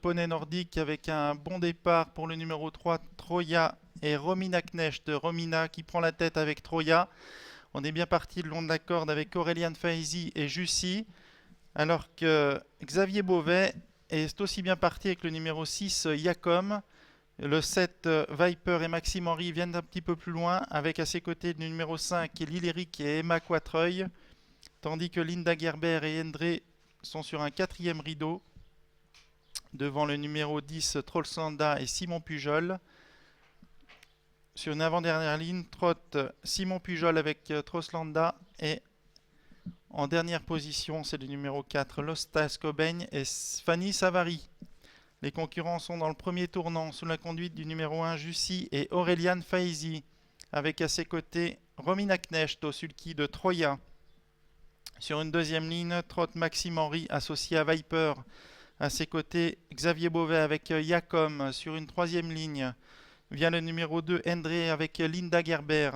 poney nordique avec un bon départ pour le numéro 3, Troya et Romina Knecht. Romina qui prend la tête avec Troya. On est bien parti le long de la corde avec Aurelian Faizi et Jussi, alors que Xavier Beauvais est aussi bien parti avec le numéro 6, Yacom. Le 7, Viper et Maxime Henry viennent un petit peu plus loin, avec à ses côtés le numéro 5, Lilleric et Emma Quattreuil, tandis que Linda Gerber et Endre sont sur un quatrième rideau, devant le numéro 10, Trollsanda et Simon Pujol. Sur une avant-dernière ligne, trotte Simon Pujol avec Troslanda, et en dernière position, c'est le numéro 4, Lostas Cobain et Fanny Savary. Les concurrents sont dans le premier tournant sous la conduite du numéro 1, Jussi et Aurelian Faizi, avec à ses côtés Romina Knecht au sulky de Troya. Sur une deuxième ligne, trotte Maxime Henry associé à Viper. À ses côtés, Xavier Beauvais avec Yacom. Sur une troisième ligne, vient le numéro 2, Endre avec Linda Gerber.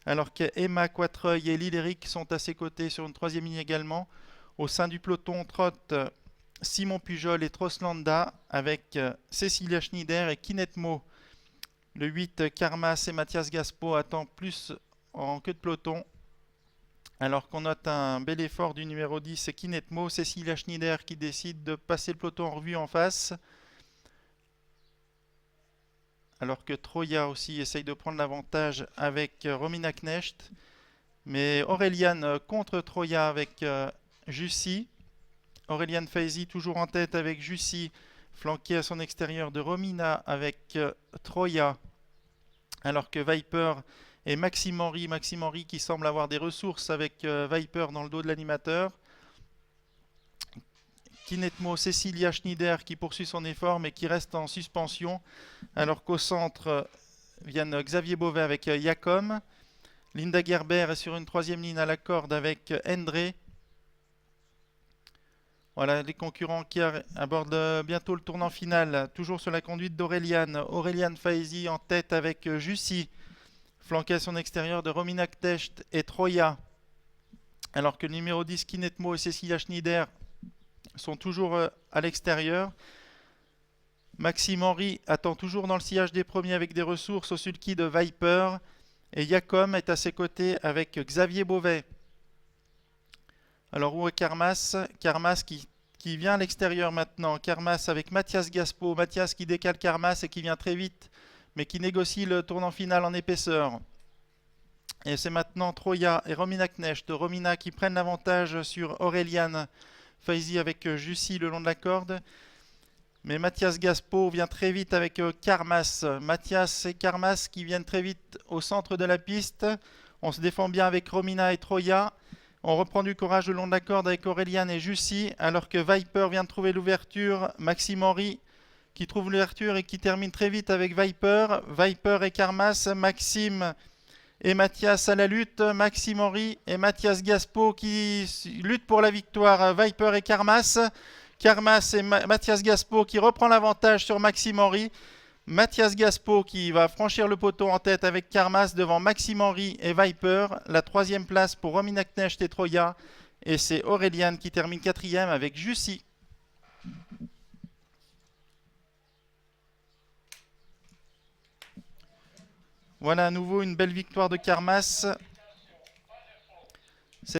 Alors que Emma Quattreuil et Lilleric sont à ses côtés sur une troisième ligne également. Au sein du peloton, trotte Simon Pujol et Troslanda avec Cécilia Schneider et Kinetmo. Le 8, Karmas et Mathias Gaspo attend plus en queue de peloton. Alors qu'on note un bel effort du numéro 10, Kinetmo, Cécilia Schneider qui décide de passer le peloton en revue en face. Alors que Troya aussi essaye de prendre l'avantage avec Romina Knecht. Mais Aurelian contre Troya avec Jussi. Aurelian Faizi toujours en tête avec Jussi, flanqué à son extérieur de Romina avec Troya. Alors que Viper et Maxime Henry qui semble avoir des ressources avec Viper dans le dos de l'animateur. Kinetmo, Cécilia Schneider qui poursuit son effort mais qui reste en suspension. Alors qu'au centre viennent Xavier Beauvais avec Yacom. Linda Gerber est sur une troisième ligne à la corde avec Endre. Voilà les concurrents qui abordent bientôt le tournant final. Toujours sur la conduite d'Aurelian. Aurelian Faizi en tête avec Jussi, flanqué à son extérieur de Romina Knecht et Troya. Alors que le numéro 10, Kinetmo et Cécilia Schneider sont toujours à l'extérieur. Maxime Henry attend toujours dans le sillage des premiers avec des ressources au sulky de Viper. Et Yacom est à ses côtés avec Xavier Beauvais. Alors où est Karmas? Karmas qui vient à l'extérieur maintenant. Karmas avec Mathias Gaspo. Mathias qui décale Karmas et qui vient très vite, mais qui négocie le tournant final en épaisseur. Et c'est maintenant Troya et Romina Knecht. Romina qui prennent l'avantage sur Aurelian Faizi avec Jussi le long de la corde. Mais Mathias Gaspo vient très vite avec Karmas. Mathias et Karmas qui viennent très vite au centre de la piste. On se défend bien avec Romina et Troya. On reprend du courage le long de la corde avec Aurelian et Jussi, alors que Viper vient de trouver l'ouverture. Maxime Henry qui trouve l'ouverture et qui termine très vite avec Viper. Viper et Karmas, Maxime et Mathias à la lutte. Maxime Henry et Mathias Gaspo qui luttent pour la victoire. Viper et Karmas. Karmas et Mathias Gaspo qui reprend l'avantage sur Maxime Henry. Mathias Gaspo qui va franchir le poteau en tête avec Karmas devant Maxime Henry et Viper. La troisième place pour Romina Knecht et Troya. Et c'est Aurelian qui termine quatrième avec Jussi. Voilà à nouveau une belle victoire de Karmas.